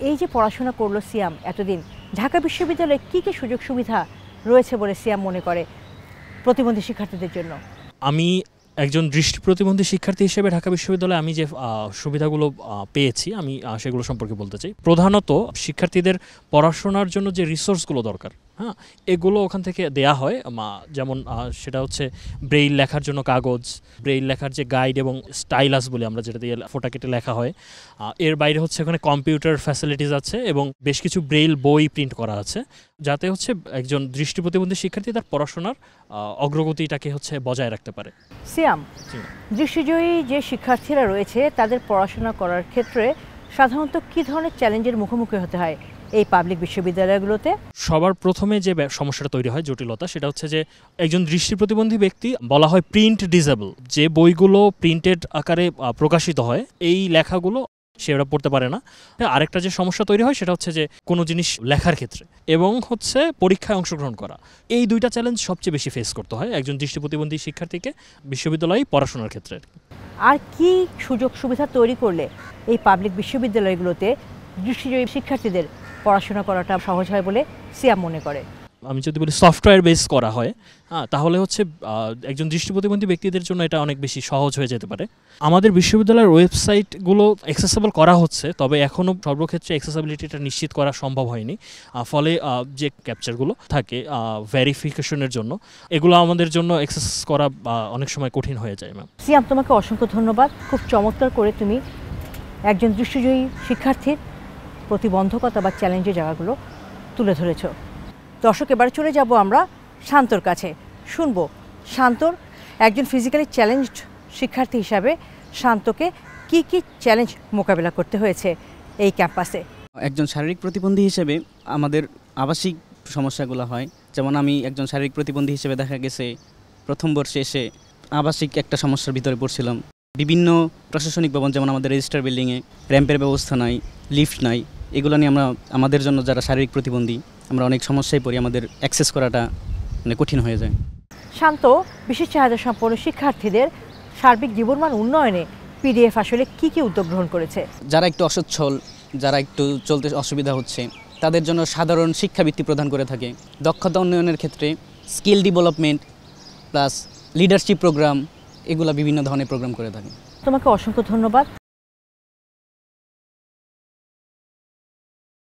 এই যে পড়াশোনা করলো সিয়াম এতদিন, ঢাকা বিশ্ববিদ্যালয়ে কী কী সুযোগ সুবিধা রয়েছে বলে সিয়াম মনে করে প্রতিবন্ধী শিক্ষার্থীদের জন্য? আমি একজন দৃষ্টি প্রতিবন্ধী শিক্ষার্থী হিসেবে ঢাকা বিশ্ববিদ্যালয়ে আমি যে সুবিধাগুলো পেয়েছি আমি সেগুলো সম্পর্কে বলতে চাই। প্রধানত শিক্ষার্থীদের পড়াশোনার জন্য যে রিসোর্সগুলো দরকার, হ্যাঁ, এগুলো ওখান থেকে দেয়া হয়। যেমন সেটা হচ্ছে ব্রেইল লেখার জন্য কাগজ, ব্রেইল লেখার যে গাইড এবং স্টাইলাস বলি আমরা, যেটা দিয়ে ফোঁটা কেটে লেখা হয়। এর বাইরে হচ্ছে ওখানে কম্পিউটার ফ্যাসিলিটিস আছে এবং বেশ কিছু ব্রেইল বই প্রিন্ট করা আছে, যাতে হচ্ছে একজন দৃষ্টি প্রতিবন্ধী শিক্ষার্থী তার পড়াশোনার অগ্রগতিটাকে হচ্ছে বজায় রাখতে পারে। সিয়াম, দৃষ্টিজয়ী যে শিক্ষার্থীরা রয়েছে তাদের পড়াশোনা করার ক্ষেত্রে সাধারণত কী ধরনের চ্যালেঞ্জের মুখোমুখি হতে হয় এই পাবলিক বিশ্ববিদ্যালয়গুলোতে? সবার প্রথমে যে সমস্যাটা তৈরি হয়, জটিলতা, সেটা হচ্ছে যে একজন দৃষ্টি প্রতিবন্ধী ব্যক্তি বলা হয় প্রিন্ট ডিসেবল। যে বইগুলো প্রিন্টেড আকারে প্রকাশিত হয় এই লেখাগুলো সে ওরা পড়তে পারে না। আরেকটা যে সমস্যা তৈরি হয় সেটা হচ্ছে যে কোনো জিনিস লেখার ক্ষেত্রে এবং হচ্ছে পরীক্ষায় অংশগ্রহণ করা, এই দুইটা চ্যালেঞ্জ সবচেয়ে বেশি ফেস করতে হয় একজন দৃষ্টি প্রতিবন্ধী শিক্ষার্থীকে বিশ্ববিদ্যালয়ে পড়াশোনার ক্ষেত্রে। আর কি সুযোগ সুবিধা তৈরি করলে এই পাবলিক বিশ্ববিদ্যালয়গুলোতে দৃষ্টিজয়ী শিক্ষার্থীদের পড়াশোনা করাটা সহজ হয় বলে সিয়াম মনে করে? আমি যদি বলি সফটওয়্যার বেস করা হয়, তাহলে হচ্ছে একজন দৃষ্টি প্রতিবন্ধী ব্যক্তিদের জন্য এটা অনেক বেশি সহজ হয়ে যেতে পারে। আমাদের বিশ্ববিদ্যালয়ের ওয়েবসাইটগুলো অ্যাক্সেসেবল করা হচ্ছে, তবে এখনও সর্বক্ষেত্রে অ্যাক্সেসিবিলিটিটা নিশ্চিত করা সম্ভব হয়নি। ফলে যে ক্যাপচারগুলো থাকে ভেরিফিকেশনের জন্য, এগুলো আমাদের জন্য অ্যাক্সেস করা অনেক সময় কঠিন হয়ে যায়। ম্যাম সিয়াম, তোমাকে অসংখ্য ধন্যবাদ। খুব চমৎকার করে তুমি একজন দৃষ্টিজয়ী শিক্ষার্থীর প্রতিবন্ধকতা বা চ্যালেঞ্জের জায়গাগুলো তুলে ধরেছ। দর্শক, এবারে চলে যাব আমরা শান্তর কাছে, শুনবো শান্তর একজন ফিজিক্যালি চ্যালেঞ্জড শিক্ষার্থী হিসাবে শান্তকে কি কি চ্যালেঞ্জ মোকাবেলা করতে হয়েছে এই ক্যাম্পাসে। একজন শারীরিক প্রতিবন্ধী হিসেবে আমাদের আবাসিক সমস্যাগুলো হয়, যেমন আমি একজন শারীরিক প্রতিবন্ধী হিসেবে দেখা গেছে প্রথম বর্ষে এসে আবাসিক একটা সমস্যার ভিতরে পড়ছিলাম। বিভিন্ন প্রশাসনিক ভবন, যেমন আমাদের রেজিস্টার বিল্ডিংয়ে র্যাম্পের ব্যবস্থা নাই, লিফট নাই, এগুলো নিয়ে আমাদের জন্য যারা শারীরিক প্রতিবন্ধী আমরা অনেক সমস্যায় পড়ি, আমাদের অ্যাক্সেস করাটা মানে কঠিন হয়ে যায়। শান্ত, বিশেষ চাহিদা সম্পন্ন শিক্ষার্থীদের সার্বিক জীবনমান উন্নয়নে পিডিএফ আসলে কি কি উদ্যোগ গ্রহণ করেছে? যারা একটু অসচ্ছল, যারা একটু চলতে অসুবিধা হচ্ছে, তাদের জন্য সাধারণ শিক্ষাবৃত্তি প্রদান করে থাকে। দক্ষতা উন্নয়নের ক্ষেত্রে skill development plus leadership programme, এগুলো বিভিন্ন ধরনের প্রোগ্রাম করে থাকে। তোমাকে অসংখ্য ধন্যবাদ।